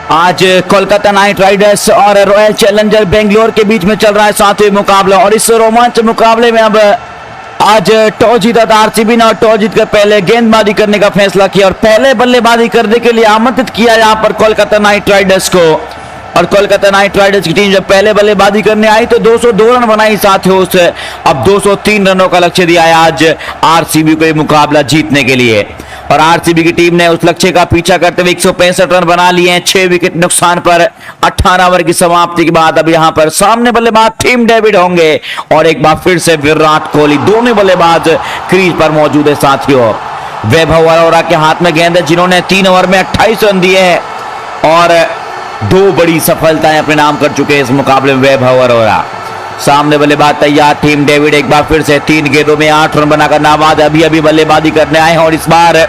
आज Kolkata night Riders और royal challenger Bangalore के बीच में चल रहा है सातवें मुकाबला। और इस रोमांच मुकाबले में अब आज टॉस जीता था आरसीबी ने और टॉस जीतकर पहले गेंदबाजी करने का फैसला किया और पहले बल्लेबाजी करने के लिए आमंत्रित किया यहां पर कोलकाता नाइट राइडर्स को। और कोलकाता नाइट राइडर्स की टीम जब पहले बल्लेबाजी करने आई तो 202 रन बनाई साथियों से। अब 203 रनों का लक्ष्य दिया है आज आरसीबी को ये मुकाबला जीतने के लिए। और आरसीबी की टीम ने उस लक्ष्य का पीछा करते हुए 165 रन बना लिए हैं 6 विकेट नुकसान पर। 18 ओवर की समाप्ति के बाद अब यहां पर सामने बल्लेबाज टीम डेविड होंगे और एक बार फिर से विराट कोहली। दोनों बल्लेबाज क्रीज पर मौजूद है साथियों। वैभव अरोड़ा के हाथ में गेंद है जिन्होंने 3 ओवर में 28 रन दिए हैं और 2 बड़ी सफलताएं अपने नाम कर चुके हैं इस मुकाबले में वैभव अरोड़ा। सामने बल्लेबाज तैयार टीम डेविड एक बार फिर से 3 गेंदों में 8 रन बनाकर नाबाद अभी बल्लेबाजी करने आए हैं। और इस बार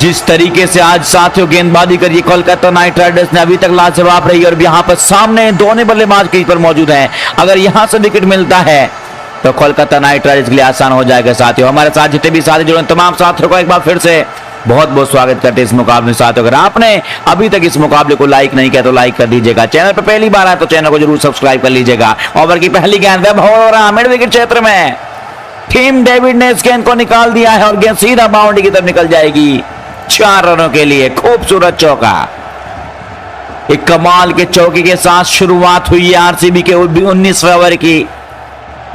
जिस तरीके से आज साथियों गेंदबाजी करी कोलकाता नाइट राइडर्स ने अभी तक लाजवाब रही। और यहां पर सामने दोनों बल्लेबाज क्रीज पर मौजूद हैं। अगर यहां से विकेट मिलता है तो कोलकाता नाइट राइडर्स के लिए आसान हो जाएगा साथियों। हमारे साथ जितने भी साथी जुड़े तमाम साथियों को एक बार फिर से बहुत बहुत स्वागत करते हैं इस मुकाबले में साथियों। अगर आपने अभी तक इस मुकाबले को लाइक नहीं किया तो लाइक कर दीजिएगा। चैनल पर पहली बार आए तो चैनल को जरूर सब्सक्राइब कर लीजिएगा। ओवर की पहली गेंद मिड विकेट क्षेत्र में टीम डेविड ने इस गेंद को निकाल दिया है और गेंद सीधा बाउंड्री की तरफ निकल जाएगी 4 रनों के लिए। खूबसूरत चौका। एक कमाल के चौके के साथ शुरुआत हुई है आरसीबी के 19वें ओवर की।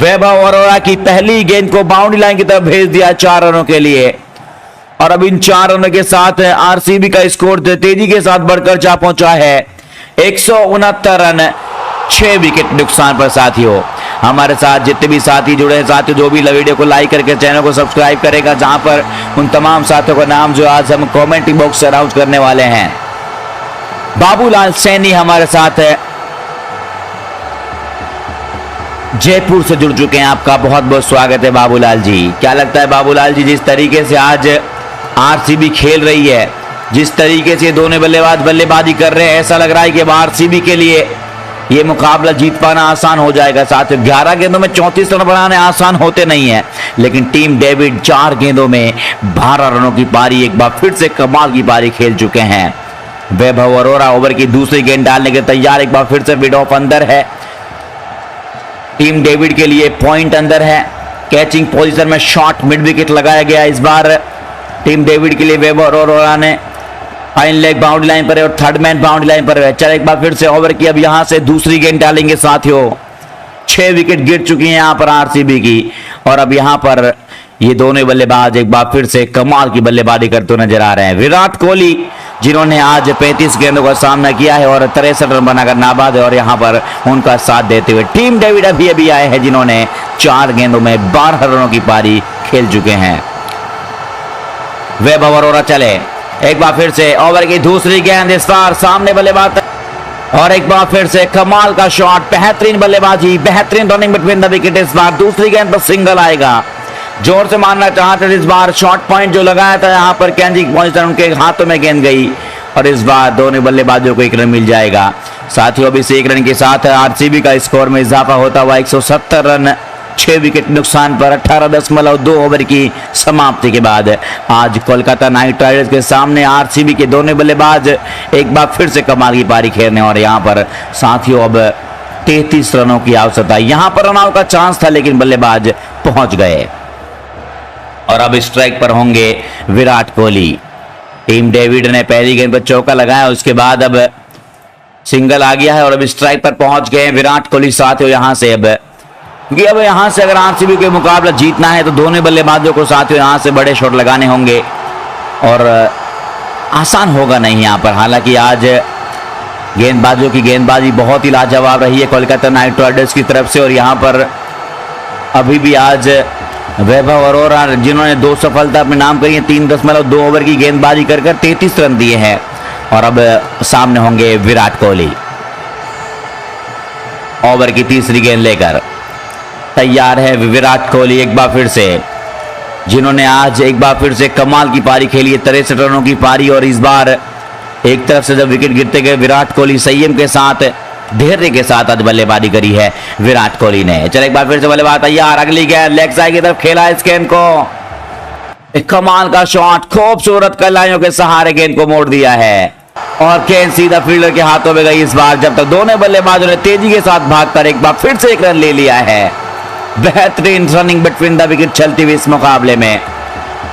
वैभव अरोड़ा की पहली गेंद को बाउंड्री लाइन की तरफ भेज दिया 4 रनों के लिए। और अब इन 4 रनों के साथ आरसीबी का स्कोर तेजी के साथ बढ़कर जा पहुंचा है 169 रन 6 विकेट नुकसान पर साथियों। हमारे साथ जितने भी साथी जुड़े हैं साथियों जो भी वीडियो को लाइक करके चैनल को सब्सक्राइब करेगा जहां पर उन तमाम साथियों का नाम जो आज हम कमेंट बॉक्स से अनाउंस करने वाले हैं। बाबूलाल सैनी हमारे साथ है, जयपुर से जुड़ चुके हैं। आपका बहुत बहुत स्वागत है बाबूलाल जी। क्या लगता है बाबूलाल जी जिस तरीके से आज आरसीबी खेल रही है, जिस तरीके से दोनों बल्लेबाज बल्लेबाजी कर रहे हैं, ऐसा लग रहा है कि आरसीबी के लिए यह मुकाबला जीत पाना आसान हो जाएगा साथियों। 11 गेंदों में 34 रन बनाने आसान होते नहीं है लेकिन टीम डेविड 4 गेंदों में 12 रनों की पारी एक बार फिर से कमाल की पारी खेल चुके हैं। वैभव अरोड़ा ओवर की दूसरी गेंद डालने के तैयार। एक बार फिर से विड ऑफ अंदर है। टीम डेविड के लिए पॉइंट अंदर है। कैचिंग पोजीशन में शॉर्ट मिड विकेट लगाया गया इस बार टीम डेविड के लिए। वैभव अरोड़ा ने फाइन लेग बाउंड्री लाइन पर है और थर्ड मैन बाउंड्री लाइन पर है। चल एक बार फिर से ओवर की अब यहां से दूसरी गेंद डालेंगे साथियों। 6 विकेट गिर चुकी हैं यहां पर आरसीबी की। और अब यहां पर ये दोनों बल्लेबाज एक बार फिर से कमाल की बल्लेबाजी करते हुए नजर आ रहे हैं। विराट कोहली जिन्होंने आज 35 गेंदों का सामना किया है और 63 रन बनाकर नाबाद है और यहां पर उनका साथ देते हुए टीम डेविड अभी आए हैं जिन्होंने 4 गेंदों में 12 रनों की पारी खेल चुके हैं। वैभव अरोड़ा चले एक बार फिर से ओवर की दूसरी गेंद इस बार सामने बल्लेबाज और एक बार फिर से कमाल का शॉट। बेहतरीन बल्लेबाजी, बेहतरीन रनिंग बिटवीन द विकेट। इस बार दूसरी गेंद पर सिंगल आएगा। जोर से मारना चाहते थे इस बार। शॉर्ट पॉइंट जो लगाया था यहां पर कैचिंग पोजीशन उनके हाथों में गेंद गई और इस बार दोनों बल्लेबाजों को 1 रन मिल जाएगा साथियों। अब इस 1 रन के साथ आरसीबी का स्कोर में इजाफा होता हुआ 170 रन 6 विकेट नुकसान पर 18.2 ओवर की समाप्ति के बाद आज कोलकाता नाइट राइडर्स के सामने आरसीबी के दोनों बल्लेबाज एक बार फिर से कमाल की पारी खेलने और यहां पर साथियों अब 33 रनों की आवश्यकता। यहां पर रन आउट का चांस था लेकिन बल्लेबाज पहुंच गए और अब स्ट्राइक पर होंगे विराट कोहली। टीम डेविड ने पहली गेंद पर चौका लगाया उसके बाद अब सिंगल आ गया है और अब स्ट्राइक पर पहुंच गए विराट कोहली साथियों। यहां से अब क्योंकि अब यहां से अगर आरसीबी के मुकाबला जीतना है तो दोनों बल्लेबाजों को साथियों यहां से बड़े शॉट लगाने होंगे और आसान होगा नहीं यहां पर। हालांकि आज गेंदबाजों की गेंदबाजी बहुत ही लाजवाब रही है कोलकाता नाइट राइडर्स की तरफ से। और यहां पर अभी भी आज वैभव अरोड़ा जिन्होंने 2 सफलता अपने नाम करी है 3.2 ओवर की गेंदबाजी कर 33 रन दिए हैं और अब सामने होंगे विराट कोहली। ओवर की तीसरी गेंद लेकर तैयार है विराट कोहली एक बार फिर से जिन्होंने आज एक बार फिर से कमाल की पारी खेली है 63 रनों की पारी। और इस बार एक तरफ से जब विकेट गिरते गए विराट कोहली संयम के साथ धैर्य के साथ आज बल्लेबाजी करी है विराट कोहली ने। चल एक बार फिर से बल्लेबाज तैयार। अगली गेंद लेग साइड की तरफ खेला इस गेंद को। एक कमाल का शॉट खूबसूरत कलाइयों के सहारे गेंद को मोड़ दिया है। और गेंद सीधा फील्डर के हाथों में गई इस बार, जब तक दोनों बल्लेबाजों ने तेजी के साथ भागकर एक बार फिर से एक रन ले लिया है। बेहतरीन रनिंग बिटवीन द विकेट चलती हुई इस मुकाबले में,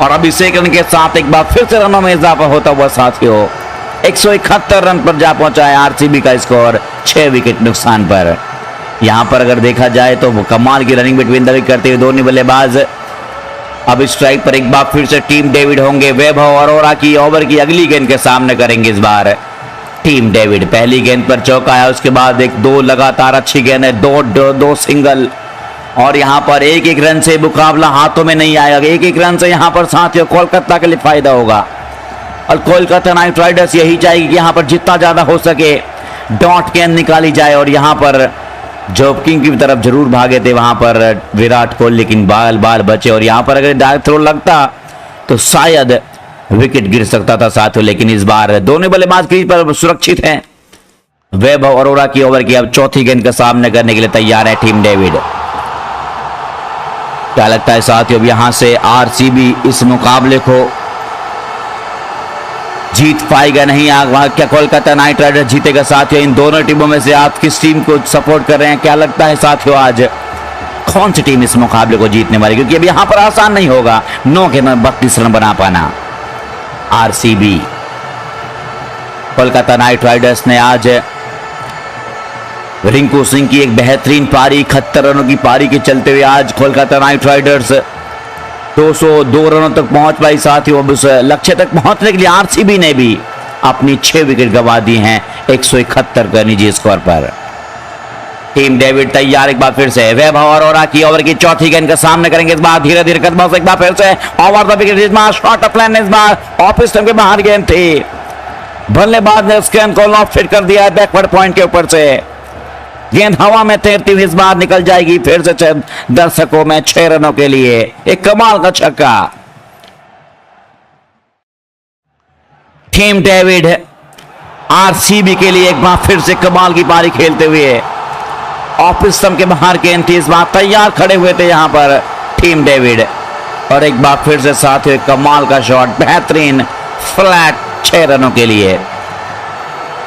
और अब इस एक रन के साथ एक बार फिर से रनों में इजाफा होता हुआ साथियों 171 रन पर जा पहुंचा है आरसीबी का स्कोर 6 विकेट नुकसान पर। यहां पर अगर देखा जाए तो वो कमाल की रनिंग बिटवीन द विकेट करते हुए दोनों बल्लेबाज अब स्ट्राइक पर एक बार फिर से टीम डेविड होंगे। वैभव अरोरा की ओवर की अगली गेंद के सामने करेंगे इस बार टीम डेविड। पहली गेंद पर चौका आया, उसके बाद एक दो लगातार अच्छी गेंद है, दो सिंगल, और यहां पर एक एक रन से मुकाबला हाथों में नहीं आएगा। एक एक रन से यहां पर साथियों कोलकाता के लिए फायदा होगा, और कोलकाता नाइट राइडर्स यही चाहेगी कि यहां पर जितना ज्यादा हो सके डॉट गेंद निकाली जाए, और यहां पर जॉबकिंग की तरफ जरूर भागे थे वहां पर विराट कोहली, लेकिन बाल बचे, और यहां पर अगर डायरेक्ट थ्रो लगता तो शायद विकेट गिर सकता था साथियों। लेकिन इस बार दोनों बल्लेबाज क्रीज पर सुरक्षित हैं। वैभव अरोरा की ओवर की अब चौथी गेंद का सामना करने के लिए तैयार है टीम डेविड। क्या लगता है साथियों, अब यहां से आरसीबी इस मुकाबले को जीत पाएगा नहीं? क्या कोलकाता नाइट राइडर्स जीतेगा साथियों? इन दोनों टीमों में से आप किस टीम को सपोर्ट कर रहे हैं? क्या लगता है साथियों, आज कौन सी टीम इस मुकाबले को जीतने वाली? क्योंकि अब यहां पर आसान नहीं होगा 9 के 32 रन बना पाना। आरसीबी कोलकाता नाइट राइडर्स ने आज रिंकू सिंह की एक बेहतरीन पारी, 71 रनों की पारी के चलते हुए आज कोलकाता नाइट राइडर्स 202 रनों तक पहुंच पाई साथियों। अब उस लक्ष्य तक पहुंचने के लिए आरसीबी ने भी अपनी 6 विकेट गंवा दी हैं 171 का निजी स्कोर पर। टीम डेविड तैयार एक बार फिर से। वैभव अरोरा की ओवर की चौथी गेंद का सामना करेंगे इस बार धीरे धीरे कदमों से, एक बार फिर से ओवर द विकेट, इस बार शॉर्ट ऑफ लाइन, इस बार ऑफ स्टंप के बाहर गेंद थी, बल्लेबाज ने उस गेंद को लॉक फिट कर दिया है बैकवर्ड पॉइंट के ऊपर से। गेंद हवा में तैरती हुई इस बार निकल जाएगी फिर से दर्शकों में 6 रनों के लिए एक कमाल का छक्का। टीम डेविड आरसीबी के लिए एक बार फिर से कमाल की पारी खेलते हुए ऑफ स्टंप के बाहर गेंद थी, इस बार तैयार खड़े हुए थे यहां पर टीम डेविड, और एक बार फिर से साथ ही कमाल का शॉट, बेहतरीन फ्लैट 6 रनों के लिए।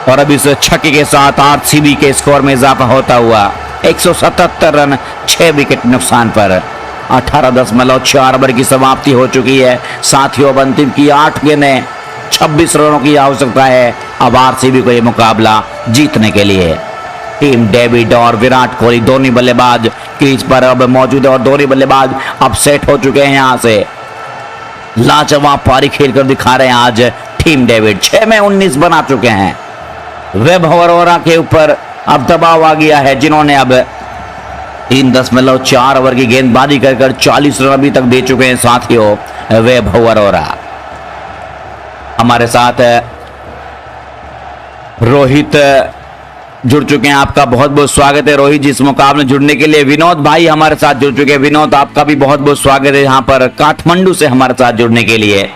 और अब इस छक्के के साथ आरसीबी के स्कोर में इजाफा होता हुआ 177 रन 6 विकेट नुकसान पर। 18.4 ओवर की समाप्ति हो चुकी है साथियों। अब अंतिम की 8 गेंदें 26 रनों की आवश्यकता है अब आरसीबी को यह मुकाबला जीतने के लिए। टीम डेविड और विराट कोहली दोनों बल्लेबाज क्रीज पर अब मौजूद है, और दोनों बल्लेबाज अब सेट हो चुके हैं। यहां से लाजवाब पारी खेलकर दिखा रहे हैं आज टीम डेविड। 6 में 19 बना चुके हैं। वैभव अरोरा के ऊपर अब दबाव आ गया है, जिन्होंने अब 3.4 ओवर की गेंदबाजी कर 40 रन अभी तक दे चुके हैं साथियों वैभव अरोरा। हमारे साथ रोहित जुड़ चुके हैं, आपका बहुत बहुत स्वागत है रोहित जी इस मुकाबले में जुड़ने के लिए। विनोद भाई हमारे साथ जुड़ चुके हैं, विनोद आपका भी बहुत बहुत स्वागत है यहाँ पर काठमांडू से हमारे साथ जुड़ने के लिए।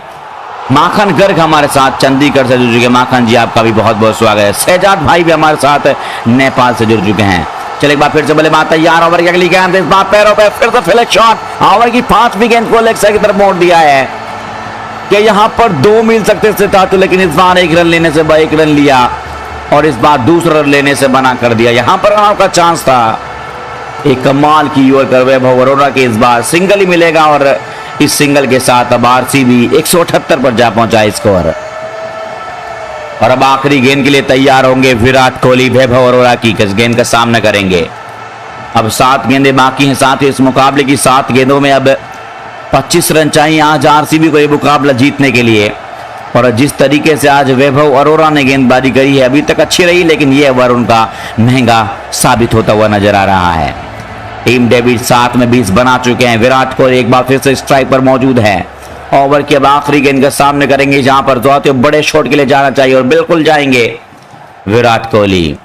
माखन गर्ग हमारे साथ चंडीगढ़ से जुड़ चुके हैं, माखन जी आपका भी बहुत बहुत स्वागत है। शहजाद भाई भी हमारे साथ नेपाल से जुड़ चुके हैं। चलिए एक बार फिर से बल्लेबाज तैयार, ओवर की अगली गेंद इस बार पैरों पे फिर से फ्लैग शॉट, ओवर की 5वीं गेंद को लेग साइड की तरफ मोड़ दिया है कि यहां पर 2 मिल सकते थे, लेकिन इस बार 1 रन लेने से 1 रन लिया, और इस बार दूसरा रन लेने से बना कर दिया। यहां पर आपका चांस था एक कमाल की ओवर कर वैभव अरोरा के, इस बार सिंगल ही मिलेगा, और इस सिंगल के साथ अब आरसीबी 178 पर जा पहुंचा स्कोर। और अब आखिरी गेंद के लिए तैयार होंगे विराट कोहली। वैभव अरोरा की गेंद का सामना करेंगे। अब 7 गेंदें बाकी हैं साथ ही इस मुकाबले की 7 गेंदों में अब 25 रन चाहिए आज आरसीबी को यह मुकाबला जीतने के लिए। और जिस तरीके से आज वैभव अरोरा ने गेंदबाजी करी है अभी तक अच्छी रही, लेकिन यह ओवर उनका महंगा साबित होता हुआ नजर आ रहा है। टीम डेविड 7 में 20 बना चुके हैं। विराट कोहली एक बार फिर से स्ट्राइक पर मौजूद है। ओवर के अब आखिरी गेंद का सामने करेंगे जहां पर जो बड़े शॉट के लिए जाना चाहिए, और बिल्कुल जाएंगे विराट कोहली।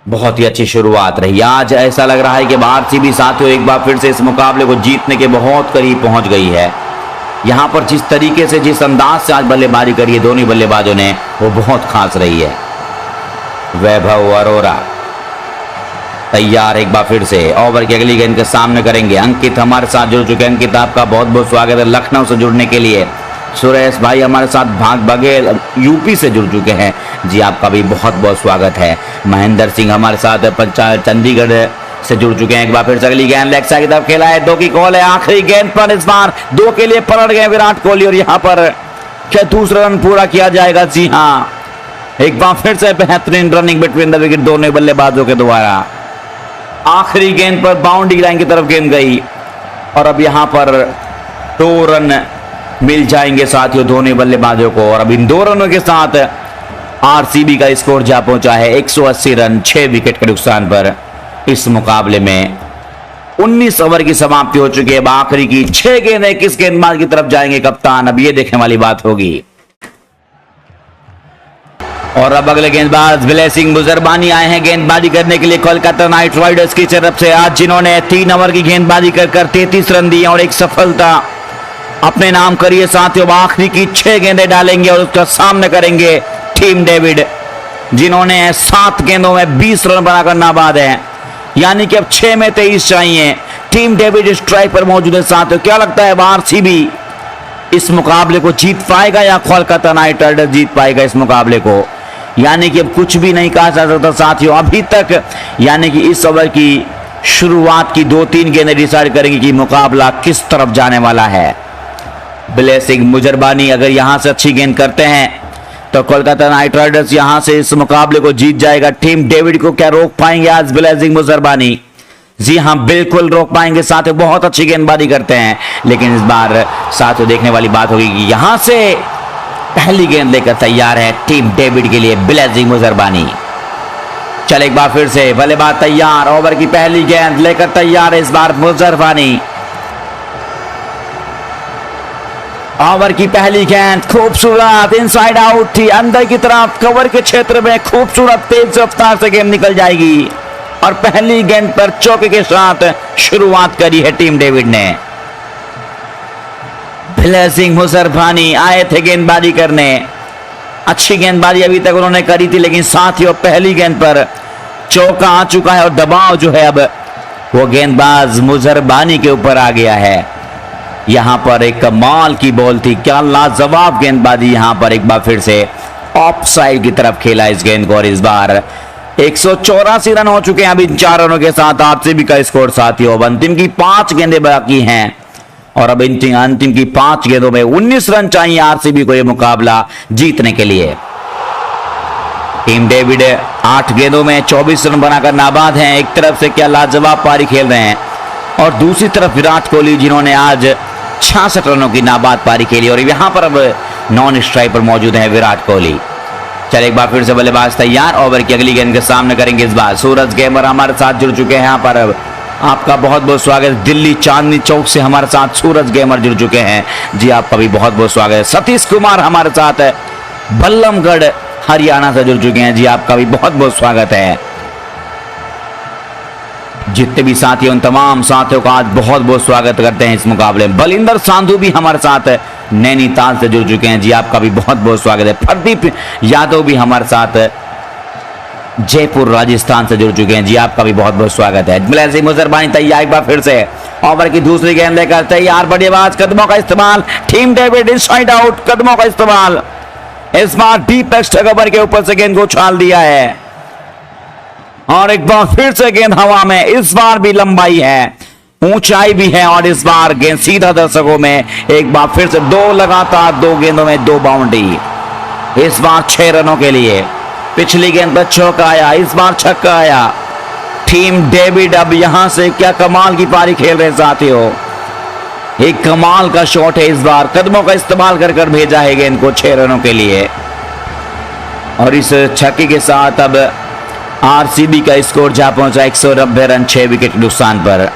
बहुत ही अच्छी शुरुआत रही आज, ऐसा लग रहा है कि आरसीबी साथियों एक बार फिर से इस मुकाबले को जीतने के बहुत करीब पहुंच गई है। यहां पर जिस तरीके से जिस अंदाज से आज बल्लेबाजी करी है दोनों बल्लेबाजों ने, वो बहुत खास रही है। वैभव अरोरा तैयार एक बार फिर से, ओवर की अगली गेंद के सामने करेंगे। अंकित हमारे साथ जुड़ चुके हैं, अंकित आपका बहुत बहुत स्वागत है लखनऊ से जुड़ने के लिए। सुरेश भाई हमारे साथ भाग बघेल यूपी से जुड़ चुके हैं, जी आपका भी बहुत बहुत स्वागत है। महेंद्र सिंह हमारे साथ पंचायत चंडीगढ़ से जुड़ चुके हैं। एक बार फिर से अगली गेंद लेग साइड की तरफ खेला है, 2 की कॉल है। आखिरी गेंद पर इस बार 2 के लिए पलट गए विराट कोहली और यहाँ पर क्या दूसरा रन पूरा किया जाएगा? जी हाँ, एक बार फिर से बेहतरीन रनिंग बिटवीन द विकेट दोनों बल्लेबाजों के द्वारा। आखिरी गेंद पर बाउंड्री लाइन की तरफ गेंद गई और अब यहाँ पर 2 रन मिल जाएंगे साथियों दोनों बल्लेबाजों को। और अब इन 2 रनों के साथ आरसीबी का स्कोर जा पहुंचा है 180 रन 6 विकेट के नुकसान पर। इस मुकाबले में 19 ओवर की समाप्ति हो चुकी है। अब आखिरी की 6 गेंदें किस गेंदबाज की तरफ जाएंगे कप्तान, अब ये देखने वाली बात होगी। और अब अगले गेंदबाज ब्लेसिंग मुजरबानी आए हैं गेंदबाजी करने के लिए कोलकाता नाइट राइडर्स की तरफ से। आज जिन्होंने 3 ओवर की गेंदबाजी कर 33 रन दिए और एक सफलता अपने नाम करिए साथियों। आखिरी की 6 गेंदें डालेंगे और उसका सामना करेंगे टीम डेविड, जिन्होंने 7 गेंदों में 20 रन बनाकर नाबाद है, यानी कि अब 6 में 23 चाहिए। टीम डेविड स्ट्राइक पर मौजूद है साथियों। क्या लगता है आरसीबी इस मुकाबले को जीत पाएगा या कोलकाता नाइट राइडर्स जीत पाएगा इस मुकाबले को? यानी कि अब कुछ भी नहीं कहा जा सकता साथियों अभी तक, यानी कि इस ओवर की शुरुआत की 2-3 गेंदें डिसाइड करेंगी कि मुकाबला किस तरफ जाने वाला है। ब्लेसिंग मुजरबानी अगर यहां से अच्छी गेंद करते हैं तो कोलकाता नाइट राइडर्स यहां से इस मुकाबले को जीत जाएगा। टीम डेविड को क्या रोक पाएंगे आज ब्लेसिंग मुजरबानी? जी हां, बिल्कुल रोक पाएंगे साथियों। बहुत अच्छी गेंदबाजी करते हैं, लेकिन इस बार साथियों देखने वाली बात होगी कि यहां से पहली गेंद लेकर तैयार है टीम डेविड के लिए ब्लेसिंग मुजरबानी। चल एक बार फिर से बल्लेबाज तैयार, ओवर की पहली गेंद लेकर तैयार है इस बार मुजरबानी। ओवर की पहली गेंद खूबसूरत इनसाइड आउट थी, अंदर की तरफ कवर के क्षेत्र में खूबसूरत तेज रफ्तार से गेंद निकल जाएगी और पहली गेंद पर चौके के साथ शुरुआत करी है टीम डेविड ने। ब्लेसिंग मुजरबानी आए थे गेंदबाजी करने, अच्छी गेंदबाजी अभी तक उन्होंने करी थी, लेकिन साथियों पहली गेंद पर चौका आ चुका है और दबाव जो है अब वो गेंदबाज मुजरबानी के ऊपर आ गया है। यहां पर एक कमाल की बॉल थी, क्या लाजवाब गेंदबाजी। यहां पर एक बार फिर से ऑफ साइड की तरफ खेला इस गेंद को और इस बार 184 रन हो चुके हैं अभी 4 रनों के साथ आरसीबी का स्कोर साथियों। अब अंतिम की 5 गेंदें बाकी हैं और अब अंतिम की 5 गेंदों में 19 रन चाहिए आरसीबी को यह मुकाबला जीतने के लिए। टीम डेविड 8 गेंदों में 24 रन बनाकर नाबाद हैं। एक तरफ से क्या लाजवाब पारी खेल रहे हैं और दूसरी तरफ विराट कोहली जिन्होंने आज 66 रनों की नाबाद पारी खेली और यहां पर अब नॉन स्ट्राइक पर मौजूद है विराट कोहली। चल एक बार फिर से बल्लेबाज तैयार, ओवर की अगली गेंद का सामना करेंगे इस बार सूरज गेमर हमारे साथ जुड़ चुके हैं। यहां पर अब आपका बहुत बहुत स्वागत। दिल्ली चांदनी चौक से हमारे साथ सूरज गेमर जुड़ चुके हैं, जी आपका भी बहुत बहुत स्वागत है। सतीश कुमार हमारे साथ है बल्लमगढ़ हरियाणा से जुड़ चुके हैं, जी आपका भी बहुत बहुत स्वागत है। जितने भी साथी उन तमाम साथियों का आज बहुत बहुत स्वागत करते हैं इस मुकाबले में। बलिंदर सांधु भी हमारे साथ नैनीताल से जुड़ चुके हैं, जी आपका भी बहुत बहुत स्वागत है। प्रदीप यादव भी हमारे साथ जयपुर राजस्थान से जुड़ चुके हैं, जी आपका भी बहुत बहुत स्वागत है। ब्लेसिंग मुजरबानी तैयार, एक बार फिर से ओवर की दूसरी गेंद लेकर तैयार, बड़ी आवाज, कदमों का इस्तेमाल, टीम डेविड इनसाइड आउट, कदमों का इस्तेमाल। इस बार डीप एक्स्ट्रा कवर के ऊपर से गेंद को उछाल दिया है और एक बार फिर से गेंद हवा में, इस बार भी लंबाई है, ऊंचाई भी है और इस बार गेंद सीधा दर्शकों में। एक बार फिर से 2 लगातार 2 गेंदों में 2 बाउंड्री, इस बार 6 रनों के लिए। पिछली गेंद पर चौका आया, इस बार छक्का आया। टीम डेविड अब यहां से क्या कमाल की पारी खेल रहे साथियों, एक कमाल का शॉट है इस बार, कदमों का इस्तेमाल कर भेजा है गेंद को 6 रनों के लिए और इस छक्के के साथ अब आरसीबी का स्कोर जा पहुंचा 190 रन 6 विकेट नुकसान पर।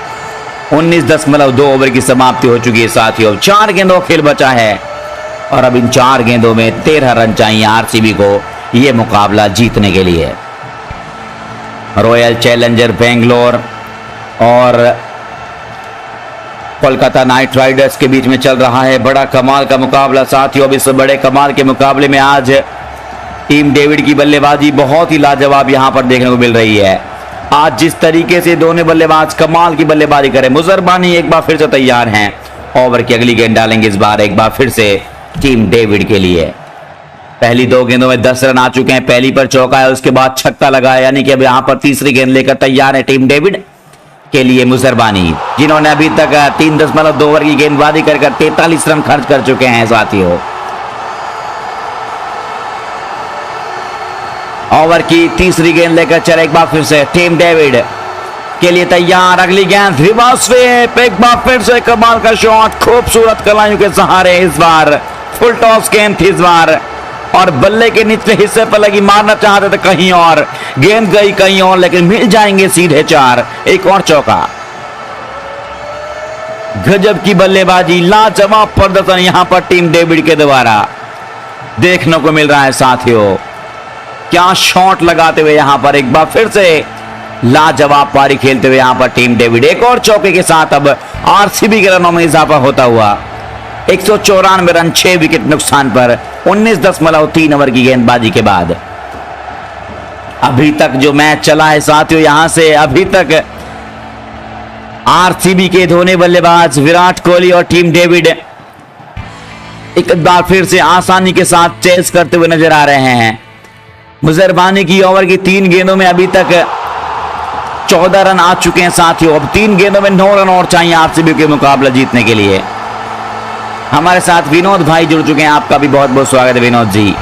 19.2 ओवर की समाप्ति हो चुकी है साथियों। 4 गेंदों खेल बचा है और अब इन 4 गेंदों में 13 रन चाहिए आरसीबी को यह मुकाबला जीतने के लिए। रॉयल चैलेंजर बेंगलोर और कोलकाता नाइट राइडर्स के बीच में चल रहा है बड़ा कमाल का मुकाबला साथियों। अब इस बड़े कमाल के मुकाबले में आज टीम डेविड की बल्लेबाजी बहुत ही लाजवाब यहां पर देखने को मिल रही है। आज जिस तरीके से दोनों बल्लेबाज कमाल की बल्लेबाजी करें, मुजरबानी एक बार फिर से तैयार हैं, ओवर की अगली गेंद डालेंगे इस बार। एक बार फिर से टीम डेविड के लिए। पहली 2 गेंदों में 10 रन आ चुके हैं, पहली पर चौका है, उसके बाद छक्का लगा है, यानी कि अब यहां पर तीसरी गेंद लेकर तैयार है टीम डेविड के लिए मुजरबानी, जिन्होंने अभी तक 3.2 ओवर की गेंदबाजी कर 43 रन खर्च कर चुके हैं साथियों। ओवर की तीसरी गेंद लेकर चले एक बार फिर से टीम डेविड के लिए तैयार। अगली गेंद रिवर्स स्वीप, एक बार फिर से कमाल का शॉट, खूबसूरत कलाइयों के सहारे इस बार फुल टॉस गेंद थी इस बार, और बल्ले के निचले हिस्से पर लगी, मारना चाहते थे कहीं और, गेंद गई कहीं और, लेकिन मिल जाएंगे सीधे 4। एक और चौका। गजब की बल्लेबाजी, लाजवाब प्रदर्शन यहां पर टीम डेविड के द्वारा देखने को मिल रहा है साथियों। क्या शॉट लगाते हुए यहां पर एक बार फिर से लाजवाब पारी खेलते हुए यहां पर टीम डेविड। एक और चौके के साथ अब आरसीबी के रनों में इजाफा होता हुआ 194 रन 6 विकेट नुकसान पर 19.3 ओवर की गेंदबाजी के बाद। अभी तक जो मैच चला है साथियों, यहां से अभी तक आरसीबी के धोने बल्लेबाज विराट कोहली और टीम डेविड एक बार फिर से आसानी के साथ चेस करते हुए नजर आ रहे हैं। मुजरबानी की ओवर की 3 गेंदों में अभी तक 14 रन आ चुके हैं साथियों। अब 3 गेंदों में 9 रन और चाहिए आरसीबी के मुकाबला जीतने के लिए। हमारे साथ विनोद भाई जुड़ चुके हैं, आपका भी बहुत बहुत स्वागत है विनोद जी।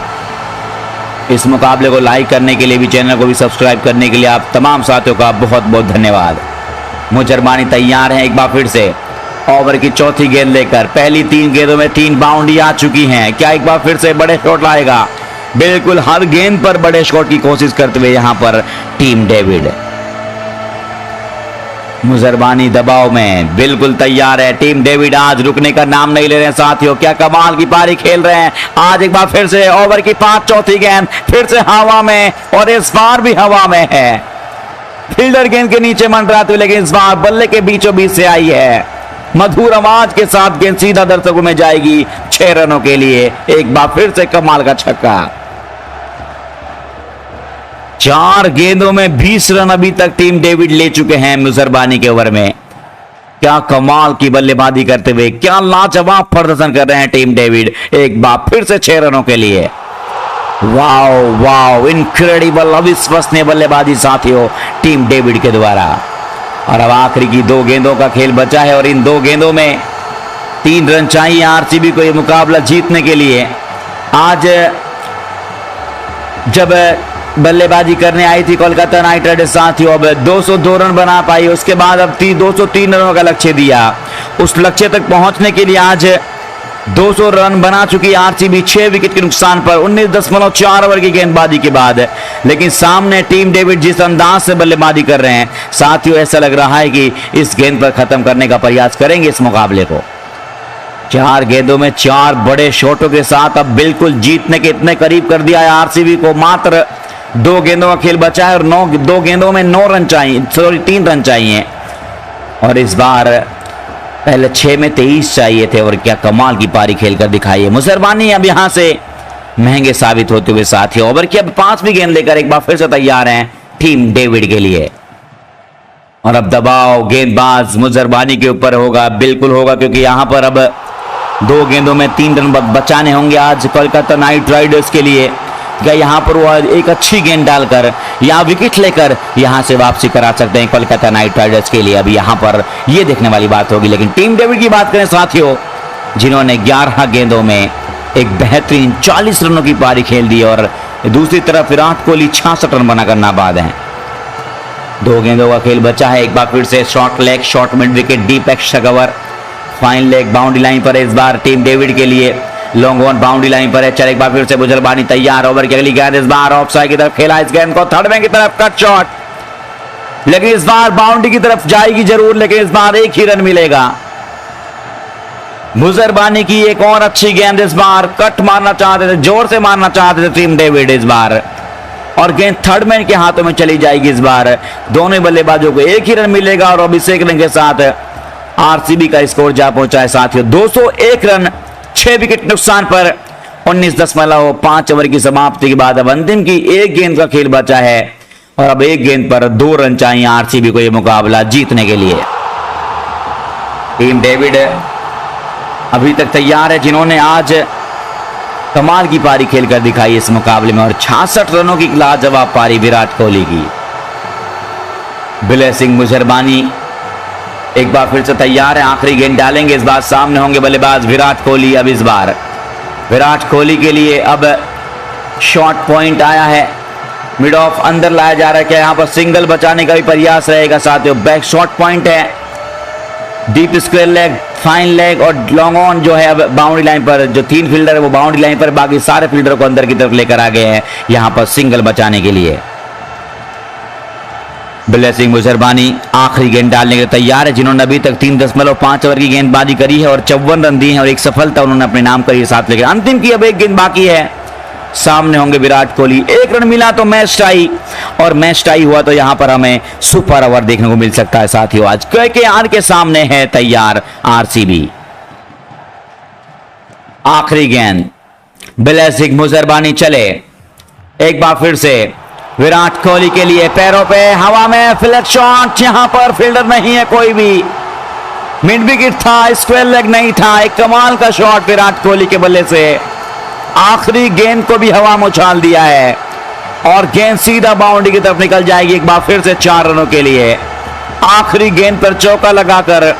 इस मुकाबले को लाइक करने के लिए भी, चैनल को भी सब्सक्राइब करने के लिए आप तमाम साथियों का बहुत बहुत धन्यवाद। मुजरबानी तैयार है एक बार फिर से ओवर की चौथी गेंद लेकर। पहली 3 गेंदों में 3 बाउंड्री आ चुकी हैं, क्या एक बार फिर से बड़े शॉट लाएगा? बिल्कुल हर गेंद पर बड़े शॉट की कोशिश करते हुए यहां पर टीम डेविड। मुजरबानी दबाव में बिल्कुल तैयार है टीम डेविड, आज रुकने का नाम नहीं ले रहे हैं साथियों। क्या कमाल की पारी खेल रहे हैं आज। एक बार फिर से ओवर की 5 चौथी गेंद फिर से हवा में, और इस बार भी हवा में है, फील्डर गेंद के नीचे मंडराते हुए, लेकिन इस बार बल्ले के बीचों बीच से आई है। मधुर आवाज के साथ गेंद सीधा दर्शकों में जाएगी 6 रनों के लिए। एक बार फिर से कमाल का छक्का। 4 गेंदों में 20 रन अभी तक टीम डेविड ले चुके हैं मुजरबानी के ओवर में। क्या कमाल की बल्लेबाजी करते हुए, क्या लाजवाब प्रदर्शन कर रहे हैं टीम डेविड। एक बार फिर से 6 रनों के लिए। वाओ वाओ, इनक्रेडिबल, अविश्वसनीय बल्लेबाजी साथियों टीम डेविड के द्वारा। और अब आखिरी की 2 गेंदों का खेल बचा है, और इन 2 गेंदों में 3 रन चाहिए आरसीबी को यह मुकाबला जीतने के लिए। आज जब बल्लेबाजी करने आई थी कोलकाता नाइट राइडर्स साथियों, अब 202 रन बना पाई, उसके बाद अब 203 रनों का लक्ष्य दिया। उस लक्ष्य तक पहुंचने के लिए आज 200 रन बना चुकी आरसीबी 6 विकेट के नुकसान पर 19.4 ओवर की गेंदबाजी के बाद। लेकिन सामने टीम डेविड जिस अंदाज से बल्लेबाजी कर रहे हैं साथियों, ऐसा लग रहा है कि इस गेंद पर खत्म करने का प्रयास करेंगे इस मुकाबले को। 4 गेंदों में 4 बड़े शॉटों के साथ अब बिल्कुल जीतने के इतने करीब कर दिया है आरसीबी को। मात्र 2 गेंदों का खेल बचा है, और 2 गेंदों में 9 रन चाहिए, 3 रन चाहिए, और इस बार पहले 6 में 23 चाहिए थे। और क्या कमाल की पारी खेलकर दिखाई है मुजरबानी, अब यहां से महंगे साबित होते हुए साथियों। ओवर की अब 5वीं गेंद लेकर एक बार फिर से तैयार हैं टीम डेविड के लिए। और अब दबाव गेंदबाज मुजरबानी के ऊपर होगा, बिल्कुल होगा, क्योंकि यहां पर अब 2 गेंदों में 3 रन बचाने होंगे आज कोलकाता नाइट राइडर्स के लिए। क्या यहां पर वो एक अच्छी गेंद डालकर या विकेट लेकर यहां से वापसी करा सकते हैं कोलकाता नाइट राइडर्स के लिए? अभी यहां पर ये देखने वाली बात होगी। लेकिन टीम डेविड की बात करें साथियों, जिन्होंने 11 गेंदों में एक बेहतरीन 40 रनों की पारी खेल दी, और दूसरी तरफ विराट कोहली 66 रन बनाकर नाबाद हैं। 2 गेंदों का खेल बचा है, एक बार फिर से short leg, short mid wicket, deep extra cover, fine leg boundary line पर इस बार टीम डेविड के लिए। लॉन्ग ऑन बाउंड्री लाइन पर है, चल एक बार फिर से मुजरबानी तैयार। ओवर की अगली गेंद इस बार ऑफ साइड की तरफ खेला, इस गेंद को थर्ड मैन की तरफ कट शॉट, लेकिन इस बार बाउंड्री की तरफ जाएगी जरूर, लेकिन इस बार 1 ही रन मिलेगा। मुजरबानी की एक और अच्छी गेंद, इस बार कट मारना चाहते थे, जोर से मारना चाहते थे टीम डेविड इस बार, और गेंद थर्ड मैन के हाथों में चली जाएगी। इस बार दोनों बल्लेबाजों को 1 ही रन मिलेगा, और अब इस 1 रन के साथ आरसीबी का स्कोर जा पहुंचा है साथियों 201 रन 6 विकेट नुकसान पर 19.5 ओवर की समाप्ति के बाद अब अंतिम की 1 गेंद का खेल बचा है, और अब 1 गेंद पर 2 रन चाहिए आरसीबी को यह मुकाबला जीतने के लिए। टीम डेविड अभी तक तैयार है, जिन्होंने आज कमाल की पारी खेलकर दिखाई इस मुकाबले में और 66 रनों की लाजवाब पारी विराट कोहली की। ब्लेसिंग मुशरबानी एक बार फिर से तैयार है, आखिरी गेंद डालेंगे, इस बार सामने होंगे बल्लेबाज विराट कोहली। अब इस बार विराट कोहली के लिए अब शॉर्ट पॉइंट आया है, मिड ऑफ अंदर लाया जा रहा है, क्या यहां पर सिंगल बचाने का भी प्रयास रहेगा साथियों। बैक शॉर्ट पॉइंट है, deep square leg, fine leg और लॉन्ग ऑन जो है अब बाउंड्री लाइन पर, जो 3 फील्डर है वो बाउंड्री लाइन पर, बाकी सारे फील्डर को अंदर की तरफ लेकर आ गए हैं यहां पर सिंगल बचाने के लिए। ब्लेसिंग मुशरबानी आखिरी गेंद डालने के लिए तैयार है, जिन्होंने अभी तक 3.5 ओवर की गेंदबाजी करी है और 54 रन दिए हैं और एक सफलता उन्होंने अपने नाम करी साथ लेकर। अंतिम की अब एक गेंद बाकी है, सामने होंगे विराट कोहली। 1 रन मिला तो मैच टाई, और मैच टाई हुआ तो यहां पर हमें सुपर ओवर देखने को मिल सकता है साथियों। आज केकेआर के सामने है तैयार आरसीबी। आखिरी गेंद ब्लेसिंग मुशरबानी चले, एक बार फिर से विराट कोहली के लिए, पैरों पे हवा में फ्लैट शॉट, यहां पर फील्डर नहीं है कोई भी, मिड विकेट था, स्क्वायर लेग नहीं था। एक कमाल का शॉट विराट कोहली के बल्ले से, आखिरी गेंद को भी हवा में उछाल दिया है और गेंद सीधा बाउंड्री की तरफ निकल जाएगी। एक बार फिर से 4 रनों के लिए आखिरी गेंद पर चौका लगाकर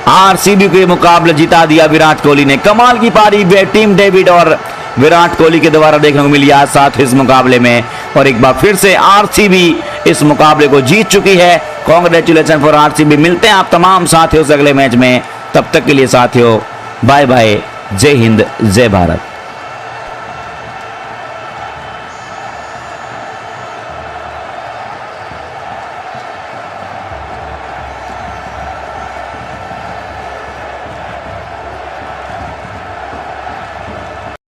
आरसीबी के मुकाबले जिता दिया विराट कोहली ने। कमाल की पारी टीम डेविड और विराट कोहली के द्वारा देखने को मिली आज साथ इस मुकाबले में, और एक बार फिर से आरसीबी इस मुकाबले को जीत चुकी है। Congratulation for RCB. मिलते हैं आप तमाम साथियों से अगले मैच में, तब तक के लिए साथियों बाय बाय, जय हिंद, जय भारत।